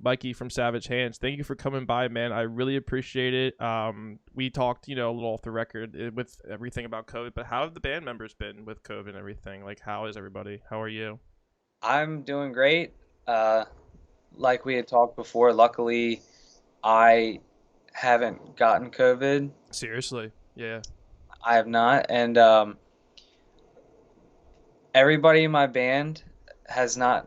Mikey from Savage Hands. Thank you for coming by, man. I really appreciate it. We talked, a little off the record with everything about COVID, but how have the band members been with COVID and everything? Like, how is everybody? How are you? I'm doing great. Uh, like we had talked before, luckily I haven't gotten COVID. Seriously? Yeah. I have not, and everybody in my band has not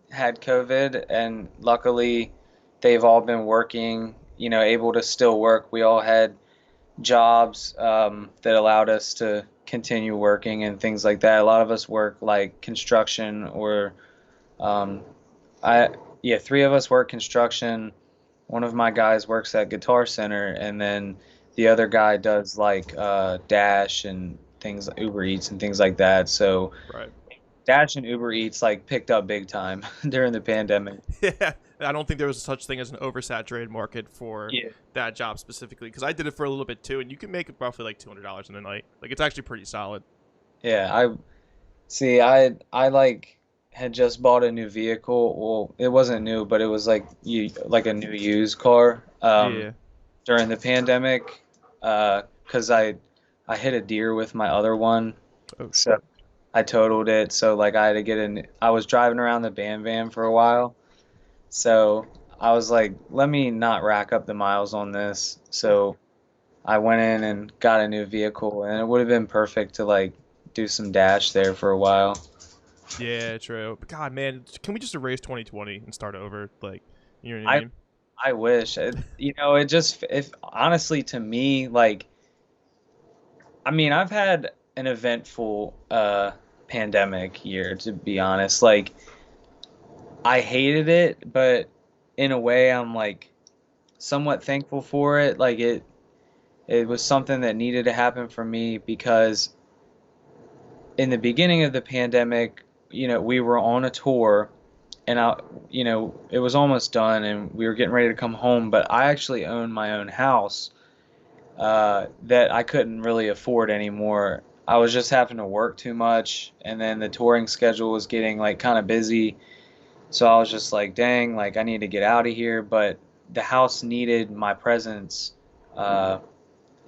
had COVID, and luckily they've all been working, able to still work. We all had jobs that allowed us to continue working and things like that. A lot of us work like construction or um, I yeah, three of us work construction. One of my guys works at Guitar Center, and then the other guy does like Dash and things, Uber Eats and things like that. So Right. Dash and Uber Eats like picked up big time during the pandemic. Yeah. I don't think there was such thing as an oversaturated market for Yeah. that job specifically because I did it for a little bit too, and you can make roughly like $200 in a night. Like, it's actually pretty solid. Yeah, I see. I like had just bought a new vehicle. Well, it wasn't new, but it was like a new used car Yeah. during the pandemic, 'cause I hit a deer with my other one, Oh so shit. I totaled it. So like I had to get in. I was driving around the band van for a while, so I was like, let me not rack up the miles on this. So I went in and got a new vehicle, and it would have been perfect to like do some dash there for a while. Yeah, true. But God, man, can we just erase 2020 and start over? Like, you know what I I mean? I wish it just if honestly to me like I mean I've had an eventful pandemic year to be honest. Like I hated it, but in a way I'm like somewhat thankful for it. Like it was something that needed to happen for me because in the beginning of the pandemic, we were on a tour and it was almost done and we were getting ready to come home, but I actually owned my own house that I couldn't really afford anymore. I was just having to work too much, and then the touring schedule was getting like kind of busy. So I was just like, dang, like I need to get out of here. But the house needed my presence. Uh,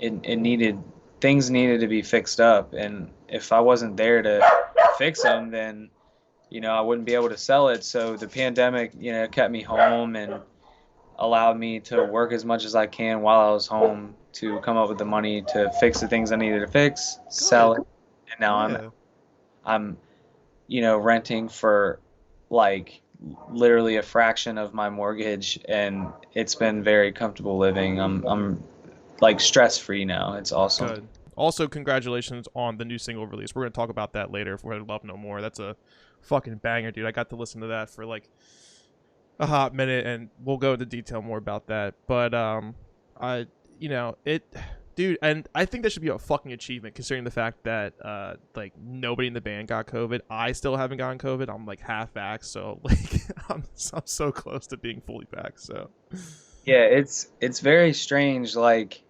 it needed things needed to be fixed up, and if I wasn't there to fix them, then I wouldn't be able to sell it. So the pandemic, kept me home and allowed me to work as much as I can while I was home to come up with the money to fix the things I needed to fix, sell Good. it, and now Yeah. I'm renting for like literally a fraction of my mortgage, and it's been very comfortable living. I'm like stress free now. It's awesome. Good. Also, congratulations on the new single release. We're gonna talk about that later. If we're Love No More, that's a fucking banger, dude. I got to listen to that for like a hot minute, and we'll go into detail more about that. But I, it, dude, and I think that should be a fucking achievement considering the fact that like nobody in the band got COVID. I still haven't gotten COVID. I'm like half vax, so like I'm so close to being fully vaxxed. So Yeah, it's very strange. Like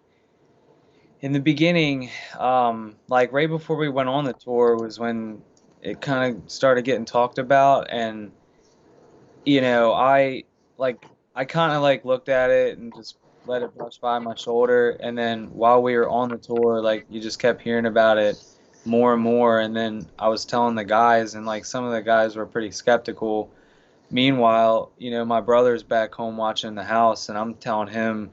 in the beginning, like right before we went on the tour was when it kind of started getting talked about, and like I kind of like looked at it and just let it brush by my shoulder, and then while we were on the tour, like you just kept hearing about it more and more, and then I was telling the guys, and like some of the guys were pretty skeptical. Meanwhile, my brother's back home watching the house, and I'm telling him,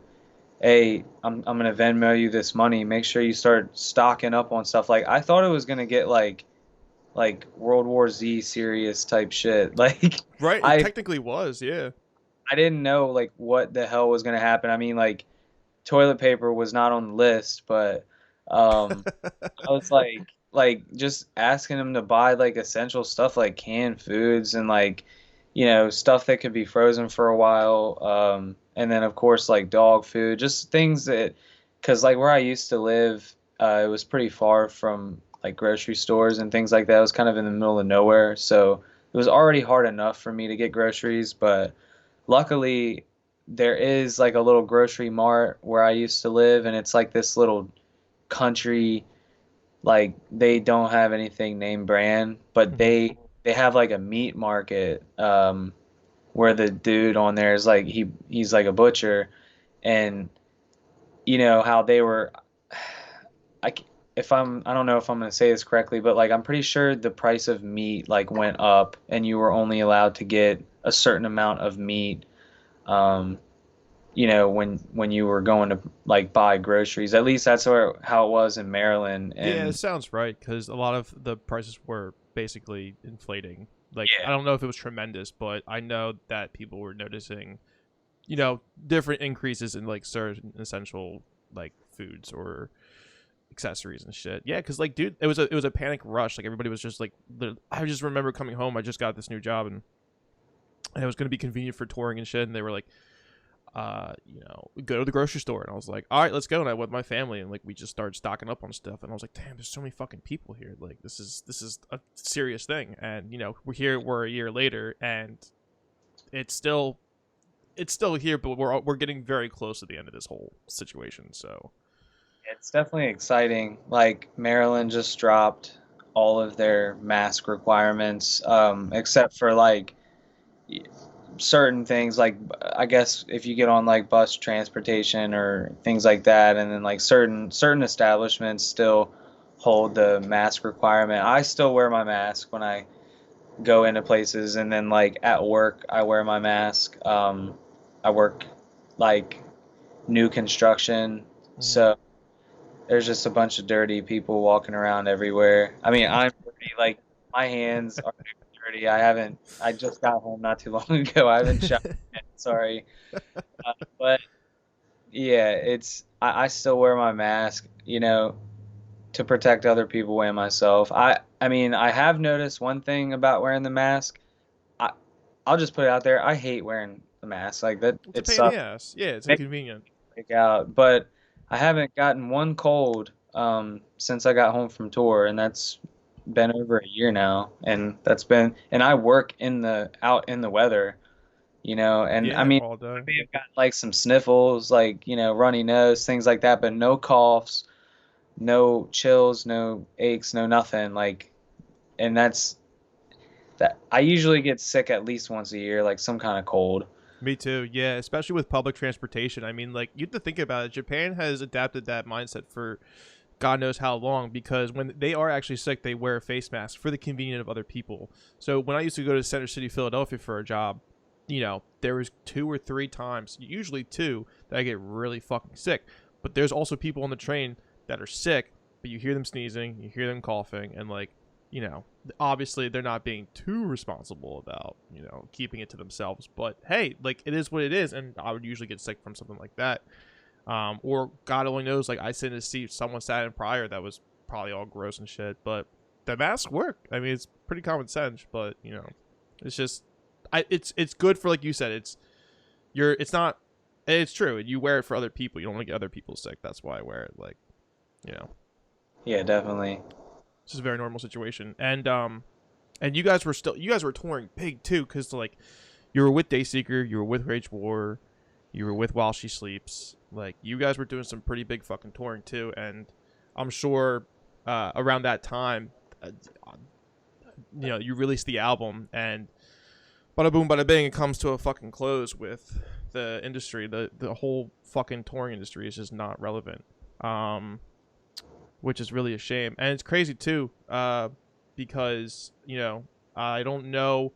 hey, I'm gonna Venmo you this money. Make sure you start stocking up on stuff. Like I thought it was gonna get like World War Z serious type shit. Like right, it I technically was, yeah. I didn't know like what the hell was gonna happen. I mean, like toilet paper was not on the list, but I was like just asking him to buy like essential stuff like canned foods and like stuff that could be frozen for a while. And then of course like dog food, just things that because like where I used to live, it was pretty far from like grocery stores and things like that. It was kind of in the middle of nowhere, so it was already hard enough for me to get groceries, but luckily there is like a little grocery mart where I used to live, and it's like this little country, like they don't have anything name brand, but Mhm. they have like a meat market, where the dude on there is like he's like a butcher, and you know how they were. I c- if I don't know if I'm gonna say this correctly, but like I'm pretty sure the price of meat like went up, and you were only allowed to get a certain amount of meat. Um, you know, when you were going to like buy groceries. At least that's how it was in Maryland. Yeah, it And sounds right because a lot of the prices were basically inflating. Like, I yeah, don't know if it was tremendous, but I know that people were noticing, you know, different increases in like certain essential like foods or accessories and shit. Yeah, because like, dude, it was a panic rush. Like everybody was just like, I just remember coming home. I just got this new job and it was gonna be convenient for touring and shit. And they were like, you know, go to the grocery store. And I was like, all right, let's go. And I went with my family and like we just started stocking up on stuff. And I was like, damn, there's so many fucking people here. Like this is a serious thing. And you know, we're a year later and it's still here, but we're getting very close to the end of this whole situation. So it's definitely exciting. Like Maryland just dropped all of their mask requirements, except for like certain things. Like I guess if you get on like bus transportation or things like that, and then like certain establishments still hold the mask requirement. I still wear my mask when I go into places, and then like at work I wear my mask. I work like new construction, mhm. so there's just a bunch of dirty people walking around everywhere. I mean, I'm dirty, like my hands are dirty. I just got home not too long ago. I haven't showered yet, sorry. But yeah, I still wear my mask, you know, to protect other people and myself. I mean, I have noticed one thing about wearing the mask. I I'll just put it out there. I hate wearing the mask. Like that, It's a it pain in the sucks. ass. Yeah, it's Makes inconvenient. me break out. But I haven't gotten one cold since I got home from tour, and that's been over a year now. And I work in the out in the weather, you know. And I Yeah, mean, all I day. may have gotten like some sniffles, like you know, runny nose, things like that, but no coughs, no chills, no aches, no nothing. Like, and that's that. I usually get sick at least once a year, like some kind of cold. Me too. Yeah, especially with public transportation. I mean, like you have to think about it. Japan has adapted that mindset for God knows how long because when they are actually sick, they wear a face mask for the convenience of other people. So when I used to go to Center City, Philadelphia for a job, you know, there was 2 or 3 times, usually two, that I get really fucking sick. But there's also people on the train that are sick, but you hear them sneezing, you hear them coughing, and like, you know, obviously they're not being too responsible about, you know, keeping it to themselves. But hey, like it is what it is, and I would usually get sick from something like that. Or God only knows, like I sit in a seat someone sat in prior that was probably all gross and shit. But the masks work. I mean, it's pretty common sense, but you know, it's just, it's good for like you said. It's not. It's true. You wear it for other people. You don't want to get other people sick. That's why I wear it. Like, you know, Yeah, definitely. it's just a very normal situation. And you guys were touring big too, because like you were with Dayseeker, you were with Rage War, you were with While She Sleeps. Like you guys were doing some pretty big fucking touring too, and I'm sure around that time, you know, you released the album, and bada boom, bada bing, it comes to a fucking close with the industry. The whole fucking touring industry is just not relevant, which is really a shame, and it's crazy too, because you know I don't know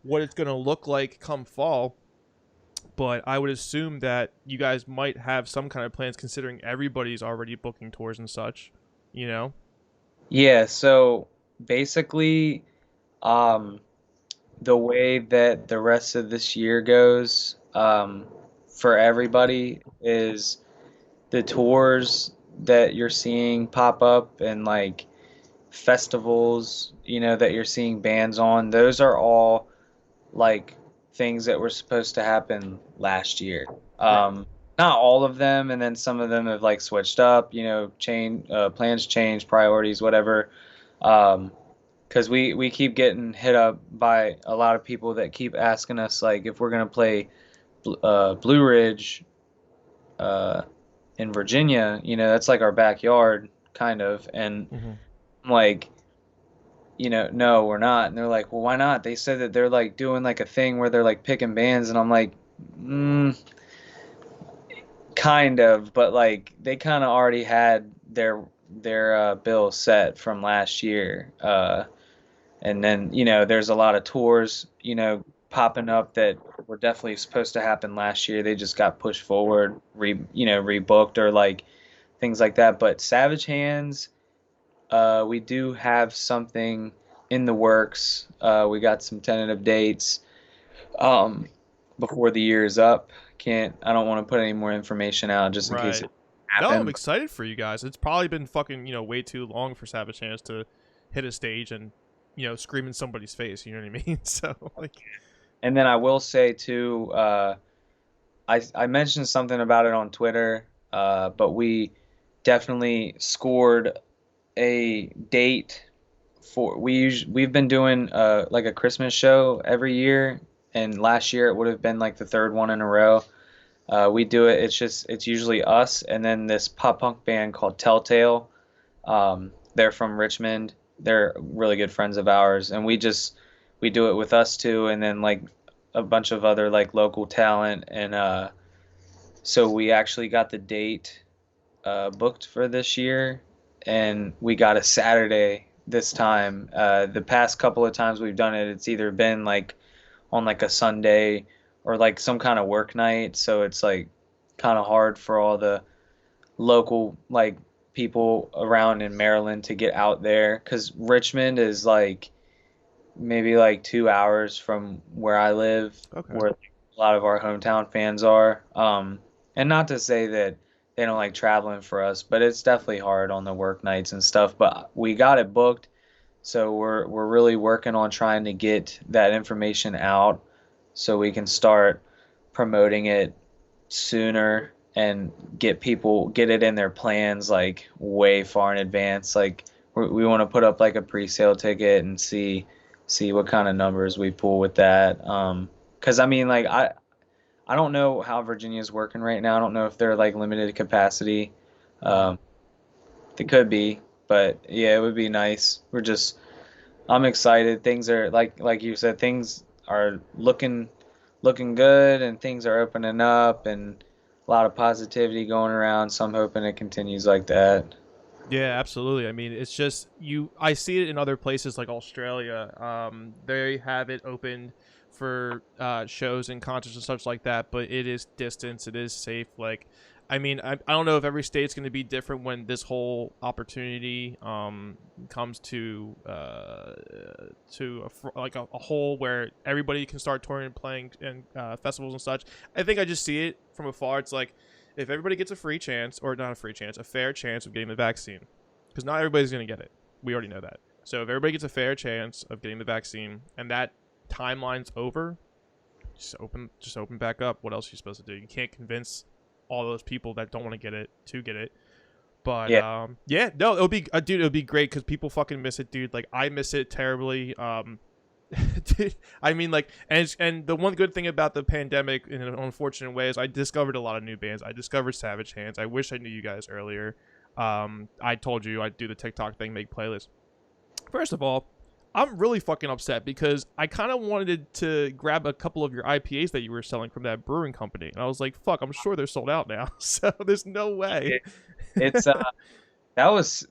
what it's gonna look like come fall, but I would assume that you guys might have some kind of plans considering everybody's already booking tours and such, you know? Yeah, so basically, um, the way that the rest of this year goes, for everybody is the tours that you're seeing pop up and like festivals, you know, that you're seeing bands on, those are all like things that were supposed to happen last year. Right. Not all of them, and then some of them have like switched up, you know, plans change, priorities, whatever. Um, because we keep getting hit up by a lot of people that keep asking us like if we're gonna play Blue Ridge uh, in Virginia, you know, that's like our backyard kind of, and Mm-hmm. I'm like no, we're not. And they're like, well, why not? They said that they're like doing like a thing where they're like picking bands, and I'm like, kind of, but like they kind of already had their bill set from last year. And then, there's a lot of tours, popping up that were definitely supposed to happen last year. They just got pushed forward, rebooked or like things like that. But Savage Hands, we do have something in the works. We got some tentative dates um, before the year is up. I don't want to put any more information out just in case Right. it No, I'm happens. excited for you guys. It's probably been fucking, way too long for Savage Hands to hit a stage and, scream in somebody's face. You know what I mean? So, like, And then I will say too, I mentioned something about it on Twitter, but we definitely scored a date we've been doing like a Christmas show every year, and last year it would have been like the third one in a row. We do it. It's usually us and then this pop punk band called Telltale. They're from Richmond. They're really good friends of ours, and we do it with us too, and then like a bunch of other like local talent, and so we actually got the date booked for this year, and we got a Saturday this time. The past couple of times we've done it, it's either been like on like a Sunday or like some kind of work night, so it's like kind of hard for all the local like people around in Maryland to get out there because Richmond is like maybe like 2 hours from where I live, okay. where a lot of our hometown fans are. And not to say that they don't like traveling for us, but it's definitely hard on the work nights and stuff. But we got it booked, so we're really working on trying to get that information out so we can start promoting it sooner and get it in their plans like way far in advance. Like we want to put up like a pre-sale ticket and see what kind of numbers we pull with that. 'Cause I mean like I don't know how Virginia's working right now. I don't know if they're like limited capacity. Hmm. Um, they could be, but yeah, it would be nice. I'm excited. Things are like you said, things are looking good and things are opening up and a lot of positivity going around. So I'm hoping it continues like that. Yeah, absolutely. I mean, it's just I see it in other places like Australia. They have it open for shows and concerts and such like that, but it is distance. It is safe. Like, I mean, I don't know if every state's going to be different when this whole opportunity comes to like a whole where everybody can start touring and playing in festivals and such. I think I just see it from afar. It's like if everybody gets a free chance, or not a free chance, a fair chance of getting the vaccine, because not everybody's going to get it. We already know that. So if everybody gets a fair chance of getting the vaccine, and that timeline's over, just open back up. What else are you supposed to do? You can't convince all those people that don't want to get it to get it. But Yeah, yeah, no, it'll be, dude, it'll be great because people fucking miss it, dude. Like I miss it terribly. Dude, I mean, like, and the one good thing about the pandemic, in an unfortunate way, is I discovered a lot of new bands. I discovered Savage Hands. I wish I knew you guys earlier. I told you I'd do the TikTok thing, make playlists. First of all, I'm really fucking upset because I kind of wanted to grab a couple of your IPAs that you were selling from that brewing company, and I was like, fuck, I'm sure they're sold out now. So there's no way. it, it's that was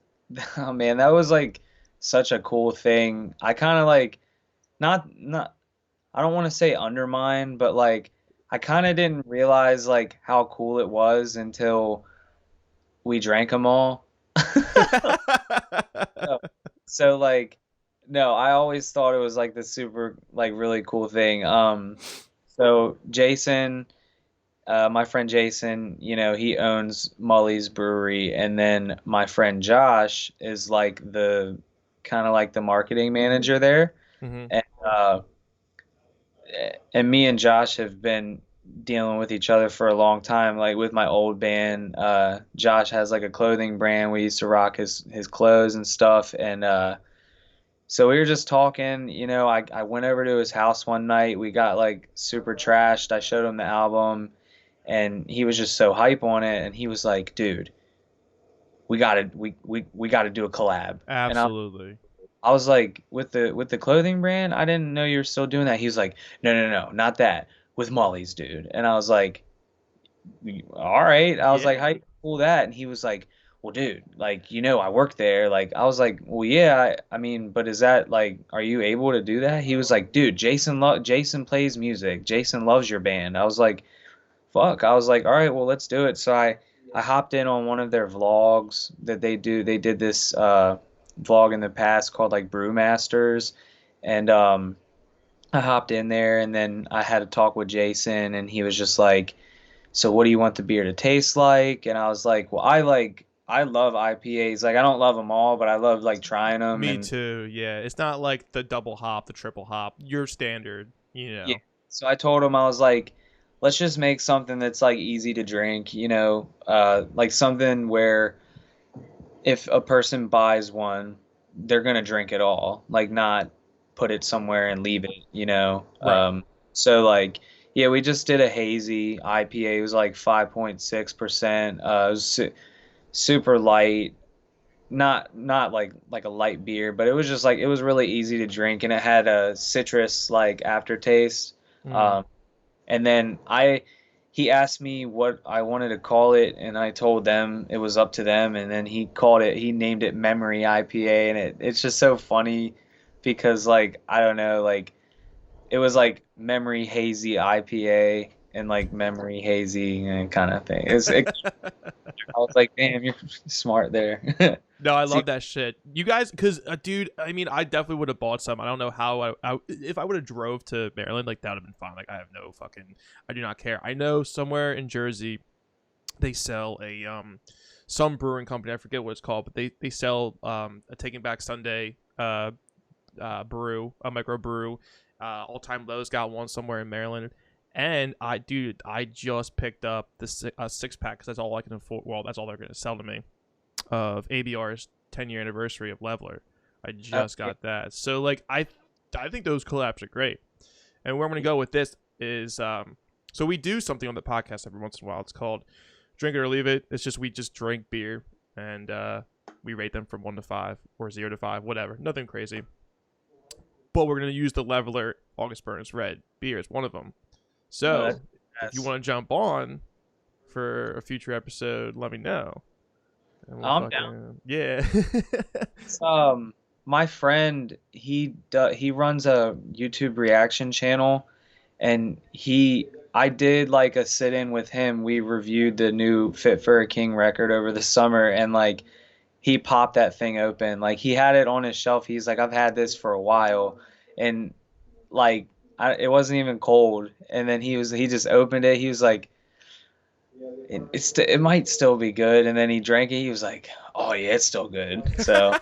oh man, that was like such a cool thing. I kind of like not I don't want to say undermine, but like I kind of didn't realize like how cool it was until we drank them all. So, so, like no, I always thought it was like this super like really cool thing. So Jason, my friend Jason, he owns Mully's Brewery, and then my friend Josh is like the kind of like the marketing manager there. Hmm. And me and Josh have been dealing with each other for a long time. Like with my old band, Josh has like a clothing brand. We used to rock his clothes and stuff. And so we were just talking. I went over to his house one night. We got like super trashed. I showed him the album, and he was just so hype on it. And he was like, "Dude, we gotta do a collab." And Absolutely. I was like, with the clothing brand, I didn't know you were still doing that. He was like, no, no, no, not that. With Molly's, dude. And I was like, all right. I was like, Yeah. how you pull that? And he was like, well, dude, like, I work there. Like, I was like, well, yeah, I mean, but is that like, are you able to do that? He was like, dude, Jason plays music. Jason loves your band. I was like, fuck. I was like, all right, well, let's do it. So I hopped in on one of their vlogs that they do. They did this vlog in the past called like Brewmasters, and I hopped in there, and then I had a talk with Jason, and he was just like, so what do you want the beer to taste like? And I was like, well, I love IPAs. Like I don't love them all, but I love like trying them. Me And too. Yeah, it's not like the double hop, the triple hop, your standard. You yeah, know. so I told him, I was like, let's just make something that's like easy to drink, like something where if a person buys one, they're gonna drink it all, like not put it somewhere and leave it. Right. So like, yeah, we just did a hazy IPA. It was like 5.6%. It was super light, not like a light beer, but it was just like it was really easy to drink, and it had a citrus like aftertaste. Mm. Um, and then he asked me what I wanted to call it, and I told them it was up to them. And then he named it Memory IPA, and it's just so funny because like I don't know, like it was like Memory Hazy IPA and like Memory Hazy and kind of thing. I was like, damn, you're smart there. No, I See, love that shit. You guys, because dude, I mean, I definitely would have bought some. I don't know how if I would have drove to Maryland, like that would have been fine. Like I have no fucking, I do not care. I know somewhere in Jersey they sell a some brewing company. I forget what it's called, but they sell a Taking Back Sunday brew, a micro brew. All Time Low's got one somewhere in Maryland. And I just picked up the 6-pack because that's all I can afford. Well, that's all they're gonna sell to me of ABR's 10-year anniversary of Leveler. I just okay. got that. So like I think those collabs are great. And where I'm gonna go with this is so we do something on the podcast every once in a while. It's called Drink It or Leave It. It's just we just drink beer and we rate them from 1 to 5 or 0 to 5, whatever. Nothing crazy. But we're gonna use the Leveler August Burns Red beer as one of them. Oh, So if you that's want to jump on for a future episode, let me know. And we'll I'm down. fucking yeah. My friend, he runs a YouTube reaction channel, and I did like a sit-in with him. We reviewed the new Fit for a King record over the summer, and like he popped that thing open. Like he had it on his shelf. He's like, I've had this for a while, and like it wasn't even cold. And then he just opened it. He was like, it might still be good. And then he drank it. He was like, oh yeah, it's still good. So.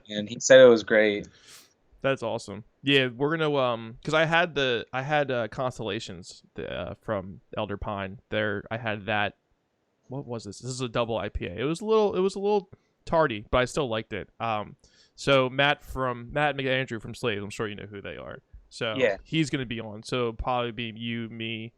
And he said it was great. That's awesome. Yeah, we're gonna because I had Constellations from Elder Pine. There, I had that. What was this? This is a double IPA. It was a little tardy, but I still liked it. So Matt McAndrew from Slaves, I'm sure you know who they are. So Yeah. he's gonna be on. So probably be you, me,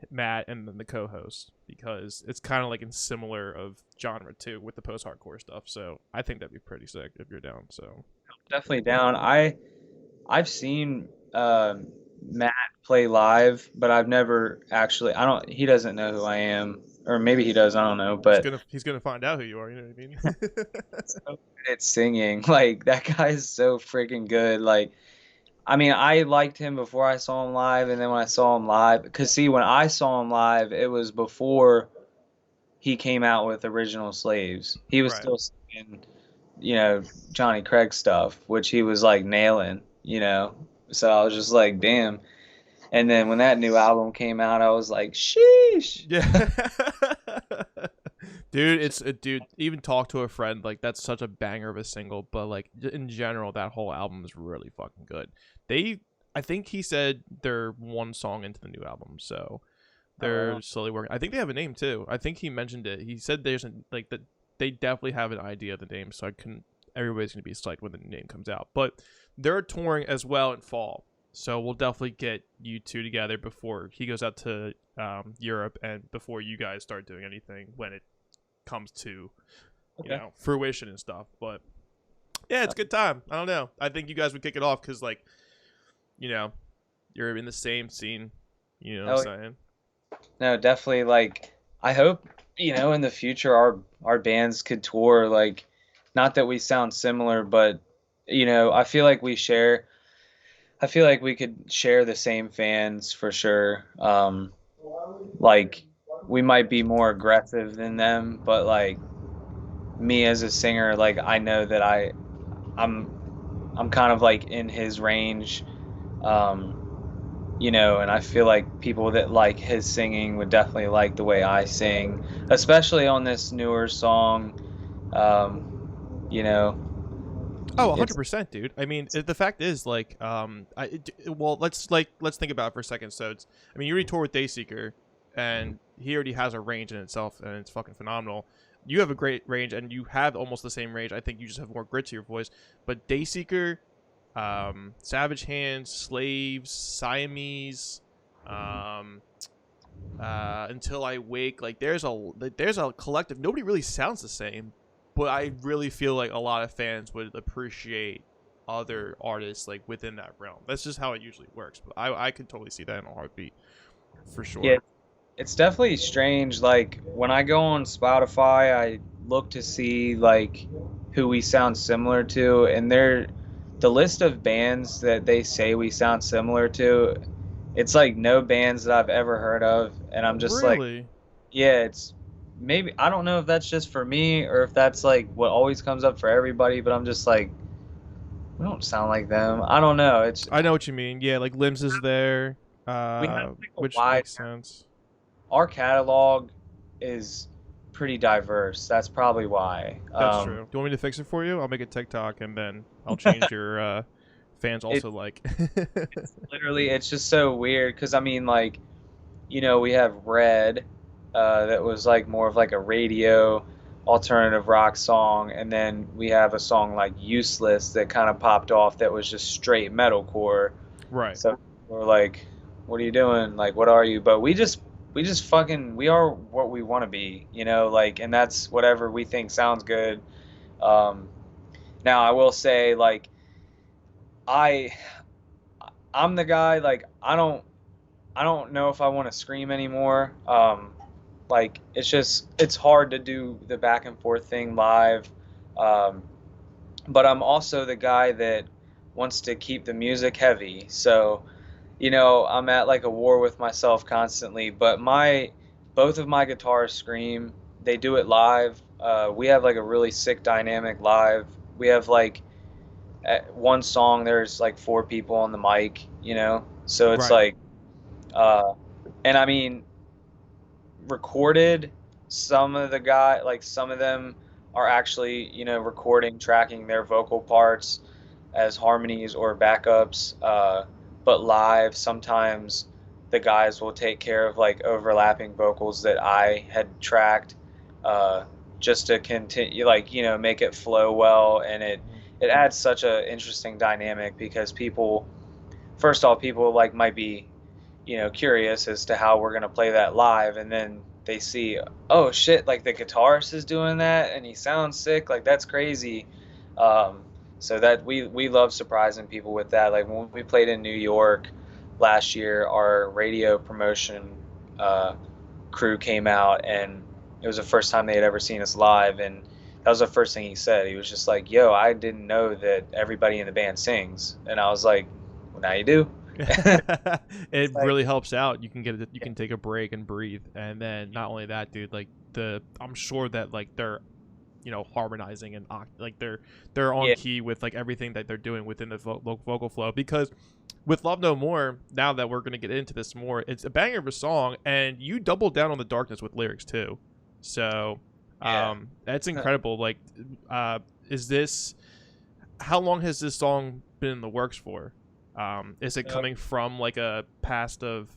Matt, and then the co-host because it's kind of like in similar of genre too with the post-hardcore stuff. So I think that'd be pretty sick if you're down. So Definitely down. I've seen Matt play live, but I've never actually. I don't. He doesn't know who I am, or maybe he does. I don't know. But he's gonna find out who you are. You know what I mean? so good at singing. Like that guy is so freaking good. Like I mean, I liked him before I saw him live, and then when I saw him live, because see, when I saw him live, it was before he came out with Original Slaves. He was Right. still singing, Johnny Craig stuff, which he was like nailing. So I was just like, damn. And then when that new album came out, I was like, sheesh. Yeah. Dude, dude. Even talk to a friend like that's such a banger of a single, but like in general, that whole album is really fucking good. I think he said they're one song into the new album, so they're slowly working. I think they have a name too. I think he mentioned it. He said there's like that they definitely have an idea of the name, so I can. Everybody's gonna be psyched when the name comes out. But they're touring as well in fall, so we'll definitely get you two together before he goes out to Europe and before you guys start doing anything when it comes to Okay. fruition and stuff. But Yeah, it's a good time. I don't know. I think you guys would kick it off because, like, you know, you're in the same scene. You know what I'm Oh, saying? no, definitely. Like, I hope, in the future our bands could tour. Like, not that we sound similar, but I feel like we could share the same fans for sure. Like, we might be more aggressive than them, but like me as a singer, like I know that I'm I'm kind of like in his range. And I feel like people that like his singing would definitely like the way I sing, especially on this newer song. You know, Oh, it's 100%, dude. I mean, the fact is, like, well, let's think about it for a second. So I mean, you already toured with Dayseeker, and he already has a range in itself, and it's fucking phenomenal. You have a great range, and you have almost the same range. I think you just have more grit to your voice. But Dayseeker, Savage Hands, Slaves, Siamese, um, Until I Wake. Like, there's a collective. Nobody really sounds the same, but I really feel like a lot of fans would appreciate other artists like within that realm. That's just how it usually works. But I could totally see that in a heartbeat for yeah, sure. it's definitely strange. Like when I go on Spotify, I look to see like who we sound similar to, and the list of bands that they say we sound similar to. It's like no bands that I've ever heard of, and I'm just like, Really? yeah, it's maybe I don't know if that's just for me or if that's like what always comes up for everybody, but I'm just like, we don't sound like them. I don't know. It's I know what you mean. Yeah, like Limbs is there, we have like a which wide makes sense. our catalog is pretty diverse. That's probably why. That's true. Do you want me to fix it for you? I'll make a TikTok and then I'll change your fans It also like. literally it's just so weird because I mean like we have Red, that was like more of like a radio alternative rock song, and then we have a song like Useless that kind of popped off that was just straight metalcore. Right. So we're like, what are you doing? Like, what are you? But we just fucking we are what we want to be, like, and that's whatever we think sounds good. Um, Now I will say like I I'm the guy like I don't know if I want to scream anymore. Like it's hard to do the back and forth thing live. Um, but I'm also the guy that wants to keep the music heavy. So, I'm at like a war with myself constantly, but my both of my guitars scream. They do it live. We have like a really sick dynamic live. We have like at one song there's like four people on the mic, so it's Right. like uh and I mean recorded, some of them are actually recording tracking their vocal parts as harmonies or backups, but live sometimes the guys will take care of like overlapping vocals that I had tracked, uh, just to continue like make it flow well, and it adds such a interesting dynamic because people, first off, people like might be curious as to how we're going to play that live, and then they see, oh shit, like the guitarist is doing that and he sounds sick, like that's crazy. um, so that we love surprising people with that. Like when we played in New York last year, our radio promotion uh, crew came out, and it was the first time they had ever seen us live, and that was the first thing he said. He was just like, yo, I didn't know that everybody in the band sings. And I was like, well, now you do. It It's like, really helps out. You can take a break and breathe, and then not only that, dude. Like I'm sure that like they're harmonizing and like they're on yeah, key with like everything that they're doing within the vocal flow. Because with Love No More, now that we're gonna get into this more, it's a banger of a song, and you double down on the darkness with lyrics too. So yeah. that's incredible. Like, is this? How long has this song been in the works for? Is it So, coming from like a past of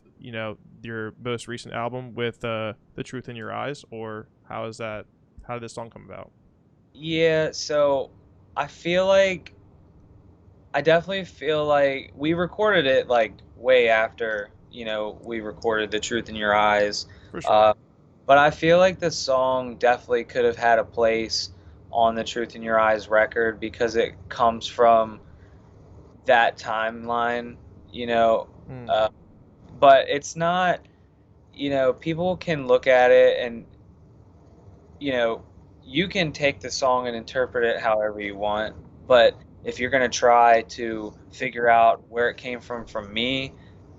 your most recent album with The Truth in Your Eyes, or how is that? How did this song come about? yeah, so I feel like I definitely feel like we recorded it like way after, we recorded The Truth in Your Eyes. For sure. Uh, but I feel like the song definitely could have had a place on the Truth in Your Eyes record because it comes from that timeline, you know. Mm. Uh, but it's not, you know, people can look at it and, you know, you can take the song and interpret it however you want. But if you're going to try to figure out where it came from me,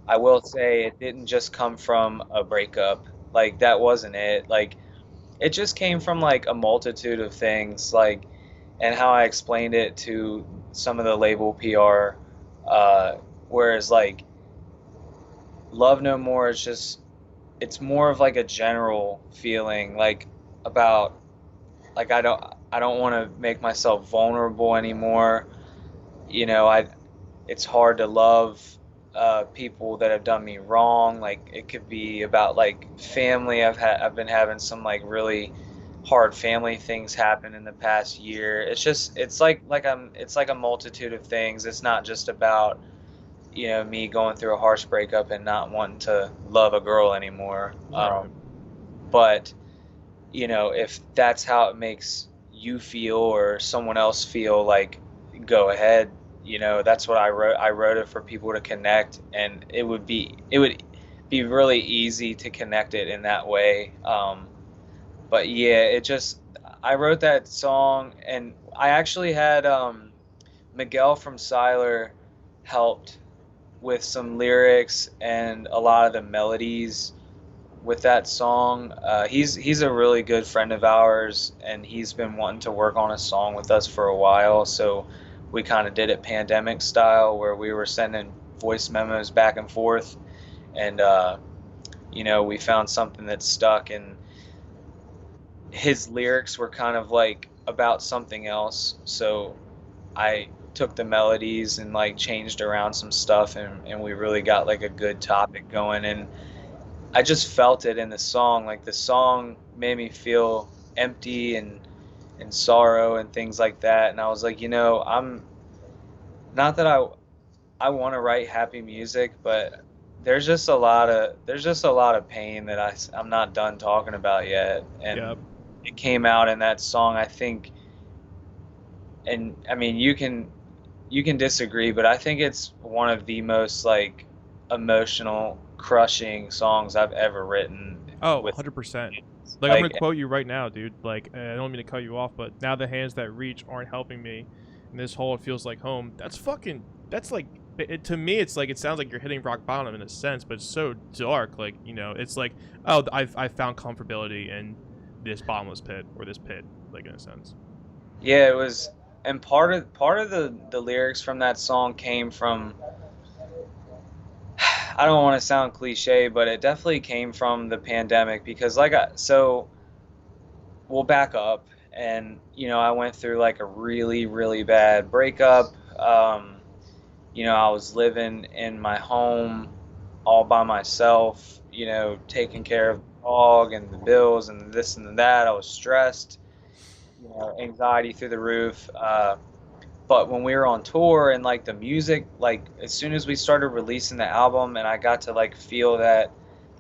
I will say it didn't just come from a breakup. Like, that wasn't it. Like, it just came from like a multitude of things, like, and how I explained it to some of the label PR. Whereas, like, Love No More is just, it's more of like a general feeling, like, about, like, I don't want to make myself vulnerable anymore. You know, it's hard to love people that have done me wrong. Like, it could be about like family. I've been having some like really hard family things happen in the past year. It's just, it's like a multitude of things. It's not just about, you know, me going through a harsh breakup and not wanting to love a girl anymore. Right. But, you know, if that's how it makes you feel or someone else feel, like, go ahead. You know, that's what I wrote. I wrote it for people to connect, and it would be really easy to connect it in that way. But yeah, I wrote that song, and I actually had Miguel from Siler helped with some lyrics and a lot of the melodies with that song. He's a really good friend of ours, and he's been wanting to work on a song with us for a while. So we kind of did it pandemic style, where we were sending voice memos back and forth, and you know, we found something that stuck. And his lyrics were kind of like about something else, so I took the melodies and like changed around some stuff, and we really got like a good topic going. And I just felt it in the song. Like, the song made me feel empty and sorrow and things like that. And I was like, you know, I'm not that I want to write happy music, but there's just a lot of pain that I'm not done talking about yet. And Yep. it came out in that song, I think. And I mean, you can disagree, but I think it's one of the most like emotional, crushing songs I've ever written. Oh, With 100%. Like, I'm gonna like, quote you right now, dude. Like, I don't mean to cut you off, but now the hands that reach aren't helping me, and this hole, it feels like home. That's fucking. That's like. To me, it's like, it sounds like you're hitting rock bottom in a sense, but it's so dark. Like, you know, it's like, oh, I found comfortability in this bottomless pit, or this pit, like, in a sense. yeah, it was. And part of the lyrics from that song came from, I don't want to sound cliche, but it definitely came from the pandemic. Because, like, so we'll back up. And, you know, I went through like a really, really bad breakup. You know, I was living in my home all by myself, you know, taking care of the dog and the bills and this and that. I was stressed, you know, anxiety through the roof. But when we were on tour, and like the music, like, as soon as we started releasing the album and I got to like feel that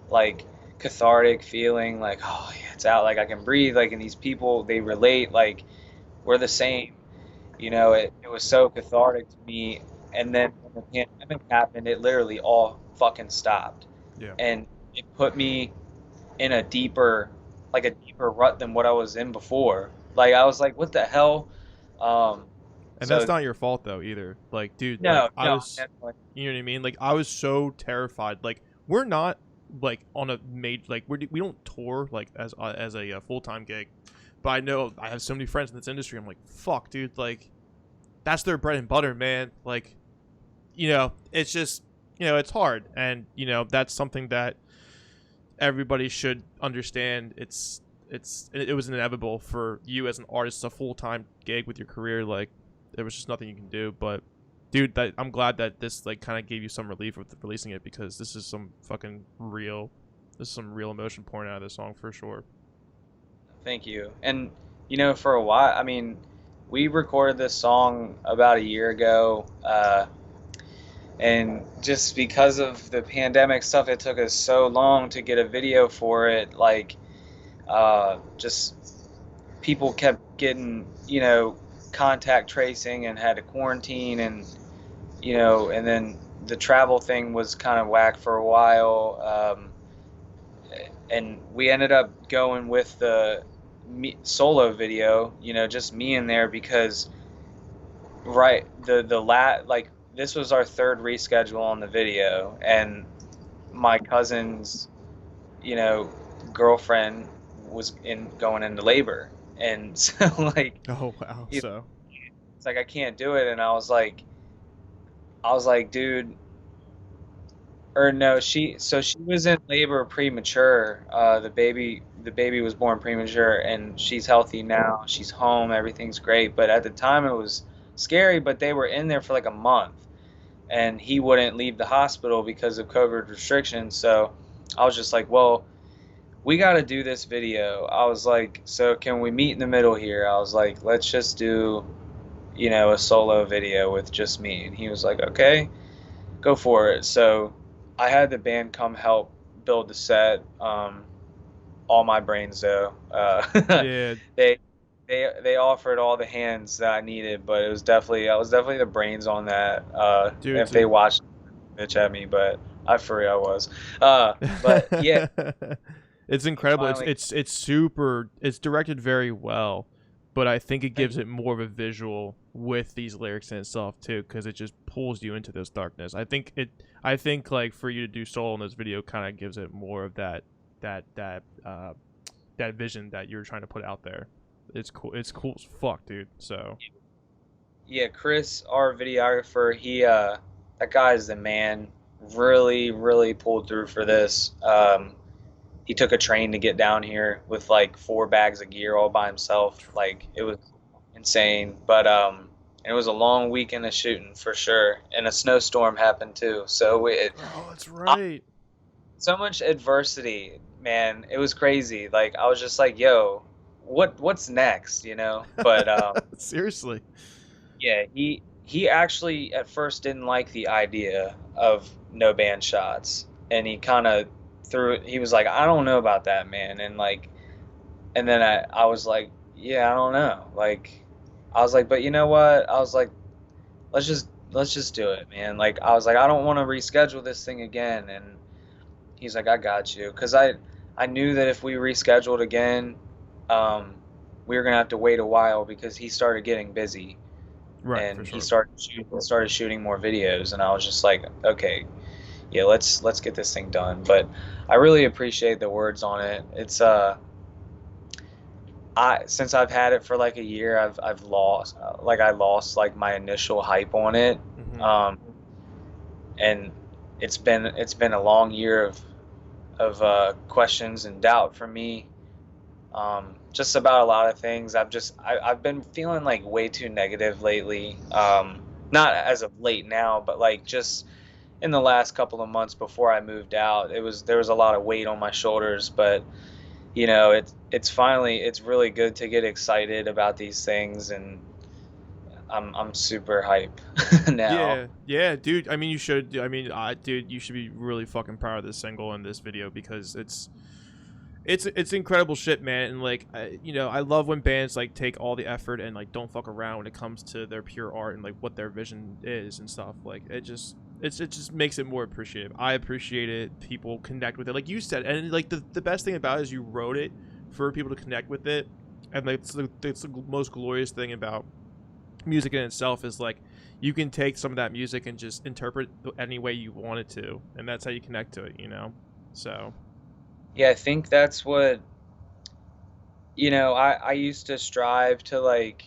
like cathartic feeling, like, oh yeah, it's out, like I can breathe, like, and these people, they relate, like, we're the same, you know. It was so cathartic to me. And then when the pandemic happened, it literally all fucking stopped. Yeah. And it put me in a deeper rut than what I was in before. Like, I was like, what the hell? Um, And that's so not your fault though either. Like, dude, like, no, I no, was, definitely. you know what I mean? Like, I was so terrified. Like, we're not like on a major, like, we don't tour like as a full time gig. But I know I have so many friends in this industry. I'm like, fuck, dude. Like, that's their bread and butter, man. Like, you know, it's just, you know, it's hard, and you know, that's something that everybody should understand. It was inevitable for you as an artist, a full time gig with your career. Like, there was just nothing you can do. But dude, I'm glad that this like kind of gave you some relief with releasing it, because this is some fucking real, this is some real emotion pouring out of this song for sure. Thank you. And, you know, for a while, I mean, we recorded this song about a year ago, and just because of the pandemic stuff, it took us so long to get a video for it. Like, just people kept getting, contact tracing and had to quarantine, and and then the travel thing was kind of whack for a while. And we ended up going with the solo video, just me in there, because right, like, this was our third reschedule on the video, and my cousin's, you know, girlfriend was going into labor, and so like, Oh wow. it's So like I can't do it, and I was like, dude, or no, she was in labor premature. The baby was born premature, and she's healthy now. She's home, everything's great. But at the time, it was scary. But they were in there for like a month, and he wouldn't leave the hospital because of COVID restrictions. So I was just like, well, we got to do this video. I was like, so can we meet in the middle here? I was like, let's just do, a solo video with just me. And he was like, okay, go for it. So I had the band come help build the set. All my brains though. yeah, They they offered all the hands that I needed, but I was definitely the brains on that. dude. If they watched, bitch at me, but I for real I was. But yeah, It's we incredible. It's finally. it's it's super. It's directed very well, but I think it Thank gives it more of a visual with these lyrics in itself too, because it just pulls you into this darkness. I think it. I think like for you to do solo in this video kind of gives it more of that that uh that vision that you're trying to put out there. It's cool. It's cool as fuck, dude. So Yeah, Chris, our videographer, that guy is the man. Really, really pulled through for this. He took a train to get down here with like 4 bags of gear all by himself. Like, it was insane. But it was a long weekend of shooting for sure, and a snowstorm happened too. So oh, that's right. so much adversity, man. It was crazy. Like, I was just like, yo, what's next, But Seriously. yeah, he actually at first didn't like the idea of no band shots, and he kind of threw it. He was like, I don't know about that, man, and like, and then I was like, yeah, I don't know. Like, I was like, but you know what? I was like, let's just do it, man. Like, I was like, I don't want to reschedule this thing again, and he's like, I got you, because I knew that if we rescheduled again, um, we were gonna have to wait a while because he started getting busy, Right, for and he sure. started shooting more videos, and I was just like, okay, yeah, let's get this thing done. But I really appreciate the words on it. It's I since I've had it for like a year, I've lost I lost like my initial hype on it. Hmm. um and it's been a long year of questions and doubt for me, just about a lot of things. I've been feeling like way too negative lately. Not as of late now, but like just in the last couple of months before I moved out, there was a lot of weight on my shoulders. But it's really good to get excited about these things, and I'm super hype now. Yeah, yeah, dude. I mean, you should. I mean, dude, you should be really fucking proud of this single and this video because it's incredible shit, man. And like, I love when bands like take all the effort and like don't fuck around when it comes to their pure art and like what their vision is and stuff. Like, it just makes it more appreciative. I appreciate it. People connect with it, like you said, and like the best thing about it is you wrote it for people to connect with it, and like it's the most glorious thing about music in itself is like you can take some of that music and just interpret any way you want it to, and that's how you connect to it. So Yeah, I think that's what, I used to strive to, like,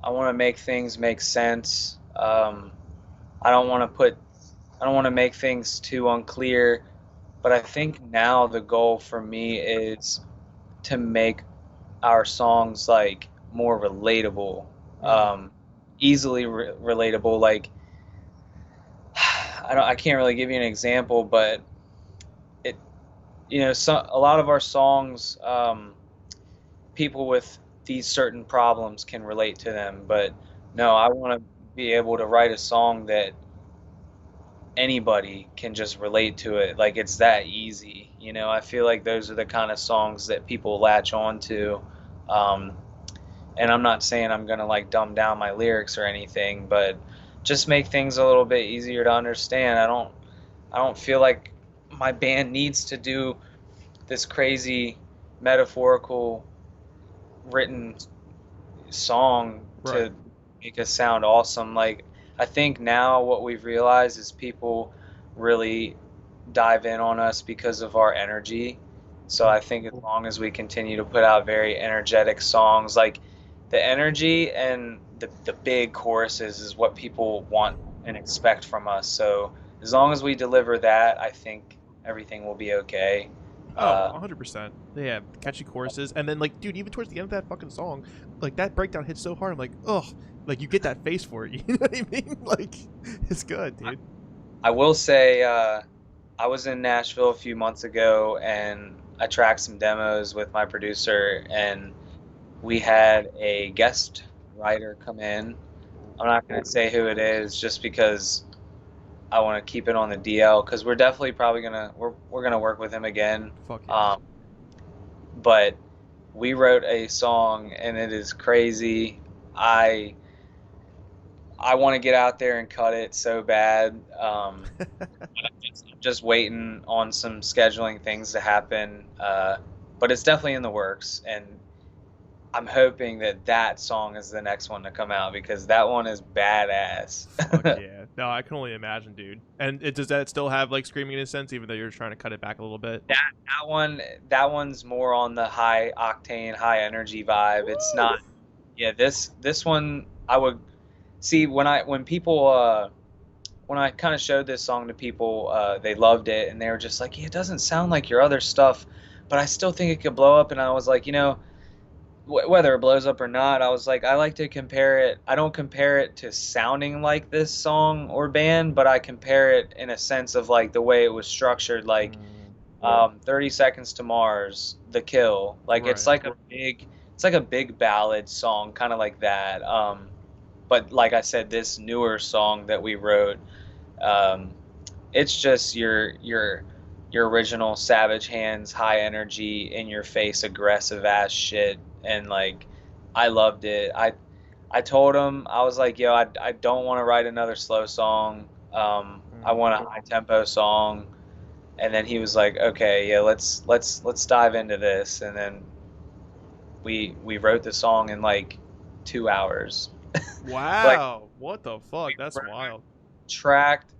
I want to make things make sense. I don't want to put I don't want to make things too unclear, but I think now the goal for me is to make our songs like more relatable, mm, um, easily relatable. Like, I can't really give you an example, but it a lot of our songs, people with these certain problems can relate to them. But no, I want to be able to write a song that anybody can just relate to it. Like, it's that easy. I feel like those are the kind of songs that people latch on to. Um, and I'm not saying I'm gonna like dumb down my lyrics or anything, but just make things a little bit easier to understand. I don't feel like my band needs to do this crazy metaphorical written song Right. to make us sound awesome. Like, I think now what we've realized is people really dive in on us because of our energy. So I think as long as we continue to put out very energetic songs, like the energy and the big choruses is what people want and expect from us. So as long as we deliver that, I think everything will be okay. Oh, Uh, 100%. Yeah, catchy choruses. And then, like, dude, even towards the end of that fucking song, like, that breakdown hits so hard. I'm like, ugh. Like, you get that face for it. You know what I mean? Like, it's good, dude. I will say, I was in Nashville a few months ago and I tracked some demos with my producer, and we had a guest writer come in. I'm not going to say who it is just because I want to keep it on the DL, because we're definitely probably we're gonna work with him again. Fuck yeah. Um, but we wrote a song and it is crazy. I I want to get out there and cut it so bad. Just waiting on some scheduling things to happen. But it's definitely in the works, and I'm hoping that that song is the next one to come out because that one is badass. Fuck yeah. No, I can only imagine, dude. And does that still have, like, screaming in a sense, even though you're trying to cut it back a little bit? That one's more on the high octane, high energy vibe. It's Woo! not. Yeah, this one I would see when people when I kind of showed this song to people, they loved it and they were just like, yeah, it doesn't sound like your other stuff, but I still think it could blow up. And I was like, whether it blows up or not, I was like, I like to compare it. I don't compare it to sounding like this song or band, but I compare it in a sense of like the way it was structured, like Mm, 30 Seconds to Mars, The Kill. Like right. it's like a big ballad song, kind of like that. But like I said, this newer song that we wrote, um, it's just your original Savage Hands, high energy, in your face, aggressive ass shit, and like I loved it. I told him, I was like, yo, I don't want to write another slow song. I Mm. want a high tempo song. And then he was like, okay, yeah, let's dive into this. And then we wrote the song in like 2 hours. Like, Wow. What the fuck? we That's wild. tracked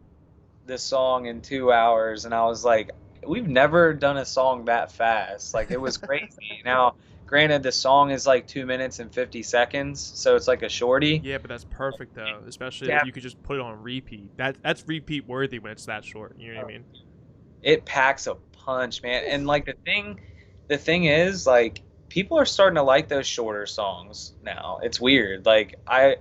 the song in 2 hours, and I was like, we've never done a song that fast. Like, it was crazy. Now, granted, the song is like 2 minutes and 50 seconds, so it's like a shorty. Yeah, but that's perfect, though. Especially if Yeah, you could just put it on repeat. That's repeat worthy when it's that short. You know what I mean? it packs a punch, man. And like the thing is, like, people are starting to like those shorter songs now. It's weird. Like, a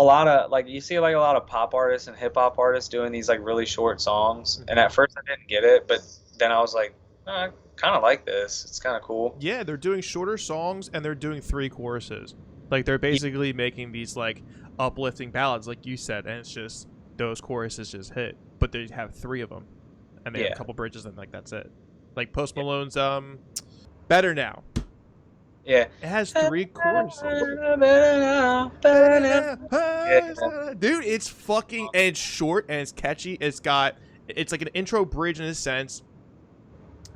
lot of like you see like a lot of pop artists and hip hop artists doing these like really short songs. And Hmm. at first I didn't get it, but then I was like, I kind of like this. It's kind of cool. Yeah, they're doing shorter songs and they're doing three choruses. Like, they're basically making these, like, uplifting ballads, like you said, and it's just those choruses just hit. But they have three of them, and they have a Yeah. couple bridges, and, like, that's it. Like Post Malone's Better Now. Yeah. It has three choruses. Better now, better Better now. now. Yeah. Dude, it's fucking, and it's short and it's catchy. It's like an intro bridge in a sense,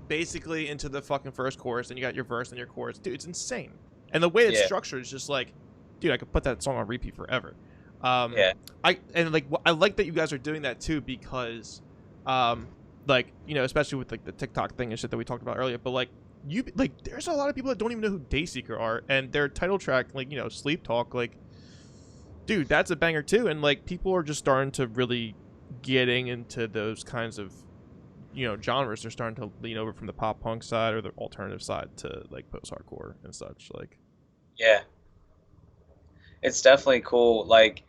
basically into the fucking first chorus, and you got your verse and your chorus. Dude, it's insane. And the way it's Yeah. structured is just like, dude, I could put that song on repeat forever. Um, Yeah. I like that you guys are doing that too, because, like, especially with like the TikTok thing and shit that we talked about earlier. But there's a lot of people that don't even know who Dayseeker are, and their title track, like, Sleep Talk, like, dude, that's a banger too. And like, people are just starting to really getting into those kinds of genres. They're starting to lean over from the pop punk side or the alternative side to like post hardcore and such. Like, Yeah. It's definitely cool. Like,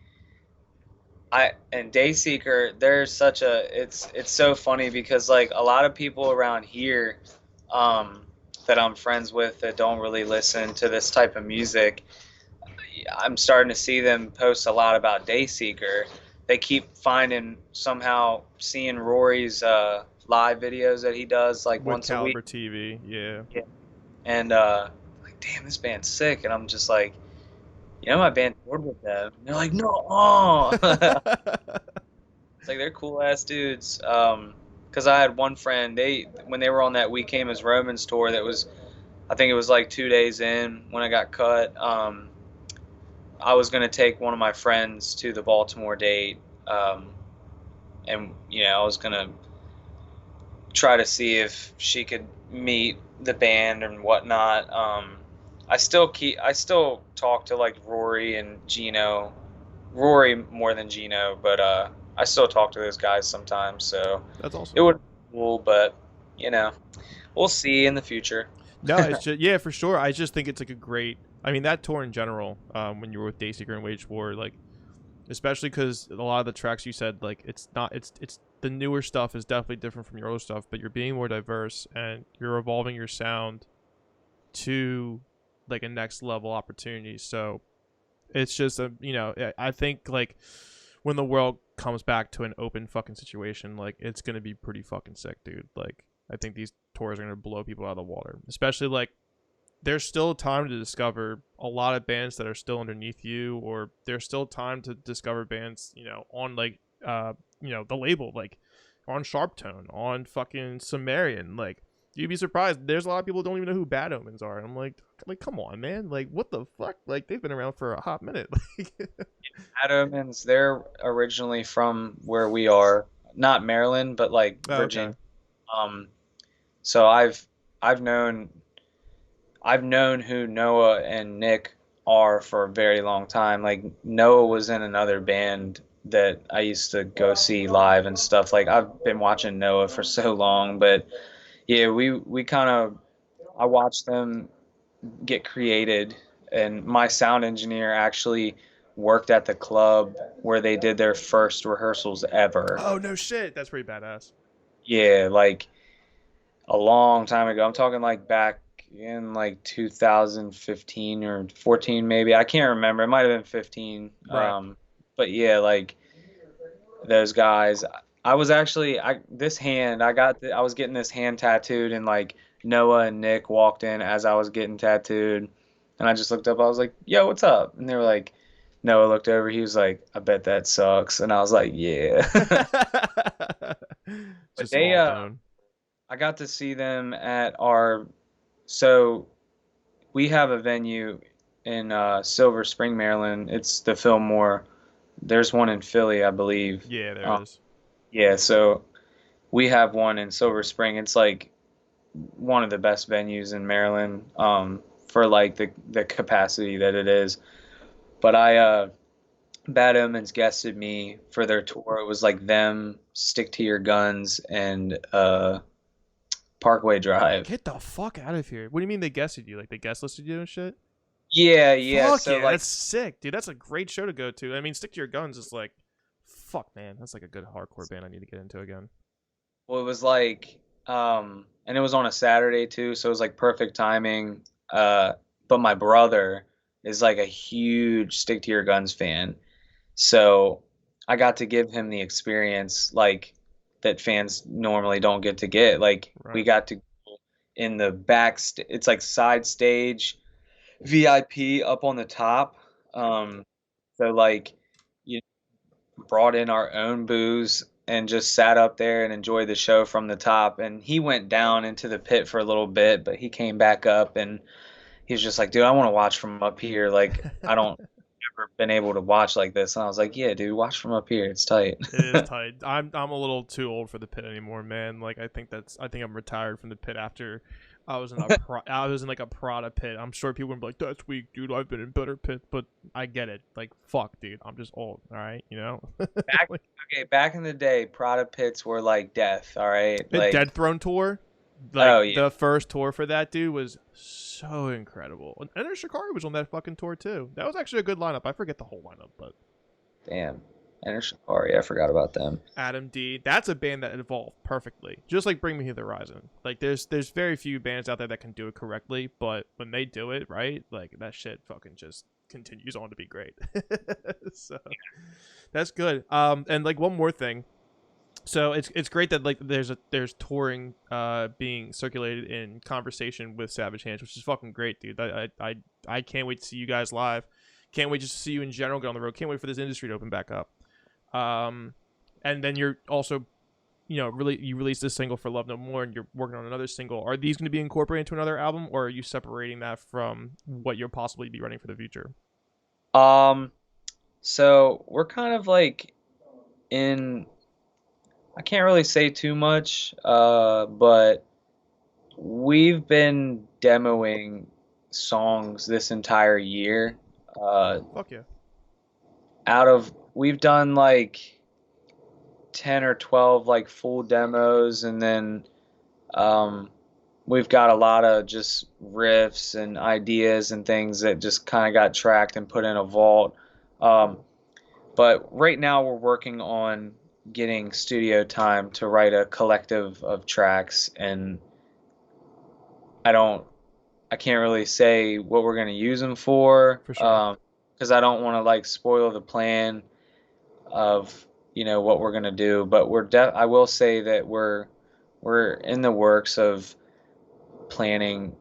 and Dayseeker, there's such a it's so funny because like a lot of people around here, um, that I'm friends with that don't really listen to this type of music, I'm starting to see them post a lot about Dayseeker. They keep finding somehow seeing Rory's live videos that he does like with once a week. Caliber TV, yeah. Yeah. And like, damn, this band's sick. And I'm just like, you know, my band toured with them. And they're like, no. It's like, they're cool ass dudes. Because I had one friend, when they were on that We Came as Romans tour, that was, I think it was like 2 days in when I got cut. I was going to take one of my friends to the Baltimore date. And, you know, I was going to try to see if she could meet the band and whatnot. I still talk to like Rory and Gino, Rory more than Gino, but I still talk to those guys sometimes. So That's awesome. it would be cool, but you know, we'll see in the future. No, it's just, yeah, for sure. I just think it's like a great. I mean, that tour in general, when you were with Dayseeker and Wage War, like, especially because a lot of the tracks you said, like, it's the newer stuff is definitely different from your older stuff, but you're being more diverse and you're evolving your sound to like a next level opportunity. So it's just you know, I think like when the world comes back to an open fucking situation, like it's gonna be pretty fucking sick, dude. Like I think these tours are gonna blow people out of the water, especially like there's still time to discover a lot of bands that are still underneath you, or there's still time to discover bands, you know, on like you know, the label, like on Sharp Tone, on fucking Sumerian. Like you'd be surprised, there's a lot of people who don't even know who Bad Omens are. I'm like come on, man, like what the fuck, like they've been around for a hot minute. Bad Omens, they're originally from where we are, not Maryland, but like Virginia. Okay. So I've known who Noah and Nick are for a very long time. Like Noah was in another band that I used to go see live and stuff. Like I've been watching Noah for so long, but yeah, we kind of, I watched them get created, and my sound engineer actually worked at the club where they did their first rehearsals ever. Oh no shit, that's pretty badass. Yeah, like a long time ago. I'm talking like back in like 2015 or 14 maybe. I can't remember. It might have been 15. Right. But yeah, like those guys. I was actually I was getting this hand tattooed, and like Noah and Nick walked in as I was getting tattooed, and I just looked up. I was like, "Yo, what's up?" And they were like, Noah looked over. He was like, "I bet that sucks," and I was like, "Yeah." But Just all tone. I got to see them at so we have a venue in Silver Spring, Maryland. It's the Fillmore. There's one in Philly, I believe. Yeah, there is. Yeah, so we have one in Silver Spring. It's like one of the best venues in Maryland, for like the capacity that it is. But Bad Omens guested me for their tour. It was like them, Stick to Your Guns, and Parkway Drive. Get the fuck out of here. What do you mean they guested you? Like they guest listed you and shit? Yeah. Fuck So yeah, like, that's sick, dude. That's a great show to go to. I mean, Stick to Your Guns is like, fuck, man. That's like a good hardcore band I need to get into again. well, it was like, and it was on a Saturday too, so it was like perfect timing. But my brother is like a huge Stick to Your Guns fan, so I got to give him the experience like that fans normally don't get to get. Like we Right. got to go in the it's like side stage, VIP up on the top. So like, you brought in our own booze and just sat up there and enjoyed the show from the top. And he went down into the pit for a little bit, but he came back up and he was just like, dude, I want to watch from up here. Like, I don't ever been able to watch like this. And I was like, yeah, dude, watch from up here. It's tight. It is tight. I'm a little too old for the pit anymore, man. Like I think I'm retired from the pit after I was in like a Prada pit. I'm sure people would be like, "That's weak, dude. I've been in better pits," but I get it. Like, fuck, dude. I'm just old. All right, you know. Like, Back in the day, Prada pits were like death. All right. the Like, Dead Throne tour, oh like yeah. the first tour for that dude was so incredible. And Enter Shikari was on that fucking tour too. That was actually a good lineup. I forget the whole lineup, but Damn. Enter Shikari, I forgot about them. Adam D. That's a band that evolved perfectly. Just like Bring Me to the Horizon. Like there's very few bands out there that can do it correctly, but when they do it right, like that shit fucking just continues on to be great. So that's good. And like one more thing. So it's great that like there's touring being circulated in conversation with Savage Hands, which is fucking great, dude. I can't wait to see you guys live. Can't wait just to see you in general get on the road. Can't wait for this industry to open back up. And then you're also, really you released this single for Love No More, and you're working on another single. Are these going to be incorporated into another album, or are you separating that from what you'll possibly be running for the future? So we're kind of like in. I can't really say too much, but we've been demoing songs this entire year. Fuck yeah. We've done like 10 or 12 like full demos, and then we've got a lot of just riffs and ideas and things that just kind of got tracked and put in a vault. But right now we're working on getting studio time to write a collective of tracks, and I can't really say what we're going to use them for sure. because I don't want to like spoil the plan of what we're going to do, but I will say that we're in the works of planning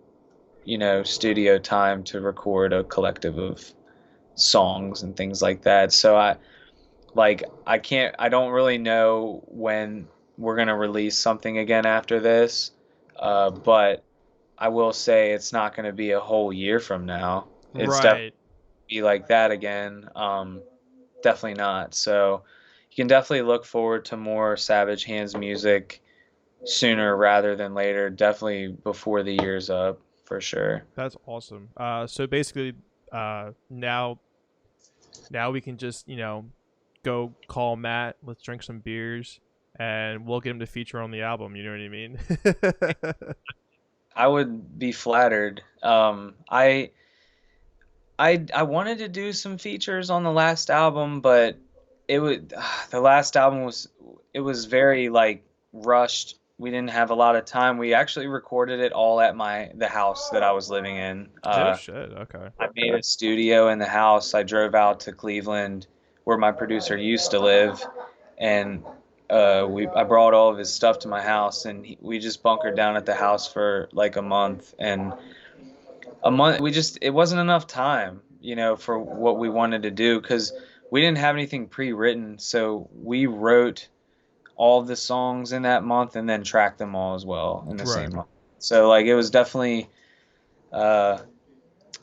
studio time to record a collective of songs and things like that. So I don't really know when we're going to release something again after this, but I will say it's not going to be a whole year from now. It's definitely Right. be like that again. Definitely not. So you can definitely look forward to more Savage Hands music sooner rather than later. Definitely before the year's up, for sure. That's awesome. So basically, now we can just go call Matt. Let's drink some beers, and we'll get him to feature on the album. You know what I mean? I would be flattered. I wanted to do some features on the last album, but the last album was very like rushed. We didn't have a lot of time. We actually recorded it all at the house that I was living in. Oh shit. Okay. I made a studio in the house. I drove out to Cleveland, where my producer used to live, and I brought all of his stuff to my house, and we just bunkered down at the house for like a month. And a month, it wasn't enough time, for what we wanted to do, because we didn't have anything pre-written. So we wrote all of the songs in that month and then tracked them all as well in the Right. same month. So like it was definitely uh,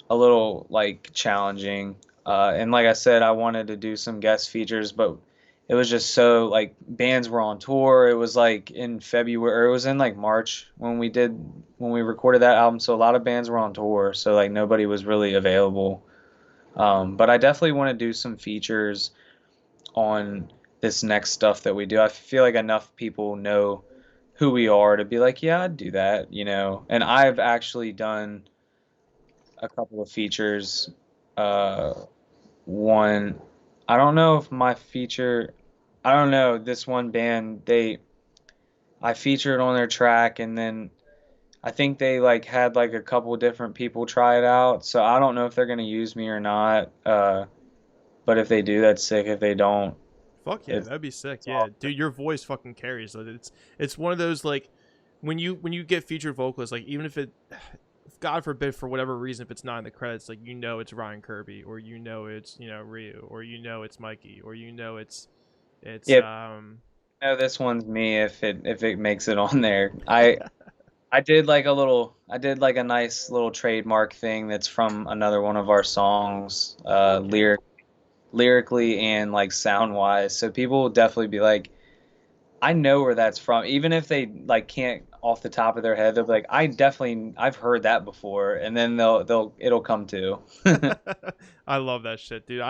a little like challenging. And like I said, I wanted to do some guest features, but it was just so like bands were on tour. It was like in February, or it was in like March when we recorded that album. So a lot of bands were on tour. So like nobody was really available. But I definitely want to do some features on this next stuff that we do. I feel like enough people know who we are to be like, yeah, I'd do that, And I've actually done a couple of features. One, I don't know if my feature, I don't know, this one band, I featured on their track, and then I think they like had like a couple different people try it out. So I don't know if they're gonna use me or not. But if they do, that's sick. If they don't, Fuck yeah, it's, that'd be sick. it's Yeah, all dude, your voice fucking carries. Like, it's one of those like when you get featured vocalists, like even if God forbid for whatever reason, if it's not in the credits, like it's Ryan Kirby, or it's Ryu, or it's Mikey, or it's yeah. No, this one's me. If it makes it on there, I did like a nice little trademark thing that's from another one of our songs, lyrically and like sound wise. So people will definitely be like, I know where that's from. Even if they like can't off the top of their head, they'll be like, I've heard that before, and then it'll come to. I love that shit, dude.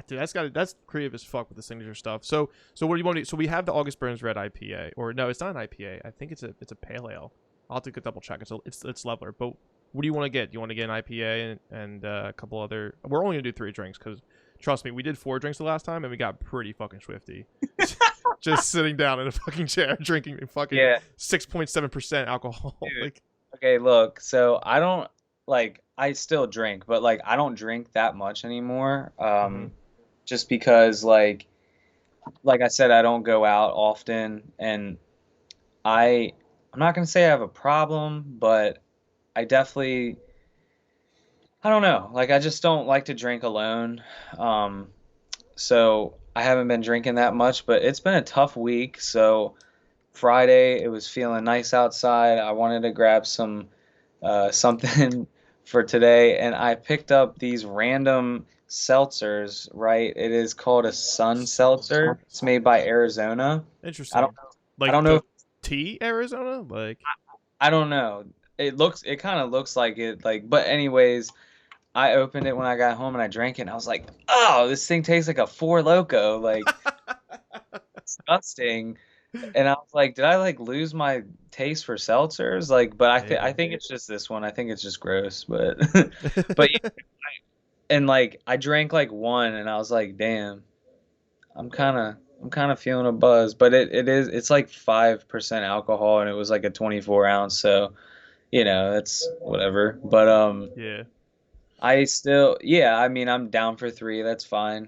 Dude, that's creative as fuck with the signature stuff. So what do you want to do? So we have the August Burns Red IPA, or no, it's not an IPA. I think it's a pale ale. I'll have to double check. It's leveler. But what do you want to get? Do you want to get an IPA and a couple other? We're only gonna do 3 drinks because trust me, we did 4 drinks the last time and we got pretty fucking swifty. Just sitting down in a fucking chair drinking fucking Yeah. 6.7% alcohol. Dude. Like, Okay, look, so I don't like I still drink, but like I don't drink that much anymore. Mhm. Just because like like I said, I don't go out often, and I I'm not gonna say I have a problem, but I definitely I don't know. Like I just don't like to drink alone. Um, so I haven't been drinking that much, but it's been a tough week. So Friday, it was feeling nice outside. I wanted to grab some something for today, and I picked up these random seltzers, right? It is called a Sun Seltzer. It's made by Arizona. I don't Interesting. I Like don't know the if tea, Arizona? Like, I don't know. It kind of looks like it like but anyways, I opened it when I got home and I drank it and I was like, "Oh, this thing tastes like a Four Loko, like disgusting." And I was like, "Did I like lose my taste for seltzers?" Like, but I maybe. think it's just this one. I think it's just gross, but but yeah, and like I drank like one and I was like, "Damn, I'm kind of feeling a buzz." But it's like 5% alcohol and it was like a 24 ounce, so it's whatever. But Yeah. I still, yeah, I mean, I'm down for three. That's fine.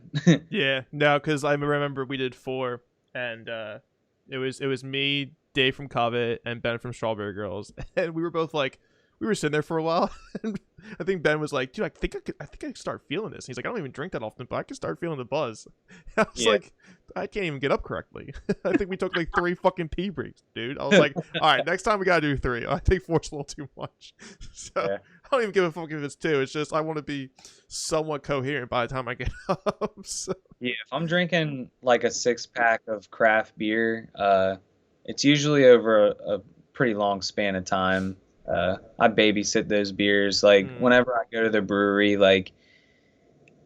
Yeah. No, because I remember we did four, and it was me, Dave from Covet, and Ben from Strawberry Girls, and we were both like, we were sitting there for a while, and I think Ben was like, "Dude, I think I could start feeling this." And he's like, "I don't even drink that often, but I can start feeling the buzz." I was Yeah. like, "I can't even get up correctly." I think we took like 3 fucking pee breaks, dude. I was like, "All right, next time we gotta do 3. I think 4's a little too much." So Yeah. I don't even give a fuck if it's 2. It's just I want to be somewhat coherent by the time I get up. So. Yeah. If I'm drinking like a 6 pack of craft beer, it's usually over a pretty long span of time. I babysit those beers. Like Mm, whenever I go to the brewery,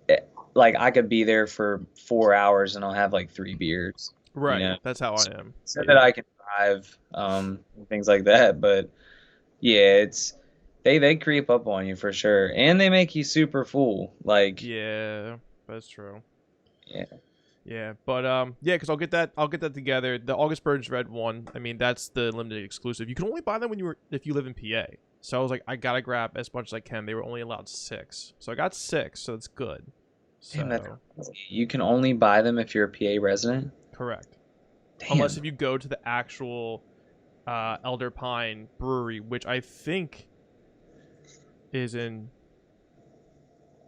eh, like I could be there for 4 hours and I'll have like 3 beers, right, that's how I am. so that Yeah, I can drive, and things like that. But yeah, they creep up on you for sure, and they make you super full. Like, yeah, that's true. yeah, Yeah, but yeah, because I'll get that together. The August Burns Red one, I mean, that's the limited exclusive. You can only buy them if you live in PA. So I was like, I gotta grab as much as I can. They were only allowed 6, so I got 6, so it's good. damn, that's So crazy. You can only buy them if you're a PA resident. correct, unless Damn. if you go to the actual Elder Pine Brewery, which I think is in.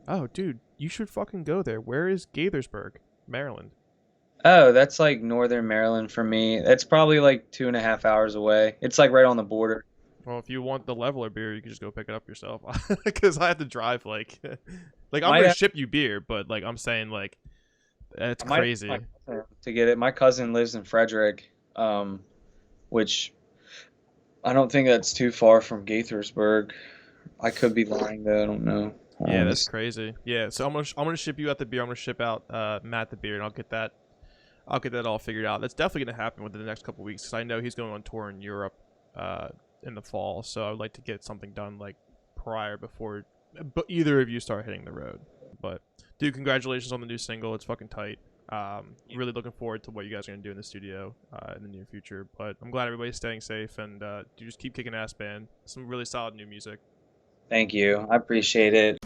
Oh, dude, you should fucking go there. Where is Gaithersburg, Maryland? Oh, that's like Northern Maryland for me. That's probably like 2.5 hours away. It's like right on the border. Well, if you want the leveler beer, you can just go pick it up yourself. Because I have to drive like I'm Might gonna have, ship you beer, but like I'm saying, like it's I might have my crazy. cousin to get it. My cousin lives in Frederick, which I don't think that's too far from Gaithersburg. I could be lying though. I don't know. Yeah, Let me that's see. crazy. Yeah, so I'm gonna ship you out the beer. I'm gonna ship out Matt the beer, and I'll get that all figured out. That's definitely gonna happen within the next couple weeks because I know he's going on tour in Europe uh, in the fall. So I would like to get something done like prior before, but either of you start hitting the road. But dude, congratulations on the new single. It's fucking tight. Really looking forward to what you guys are gonna do in the studio in the near future. But I'm glad everybody's staying safe and you just keep kicking ass, band. Some really solid new music. Thank you. I appreciate it.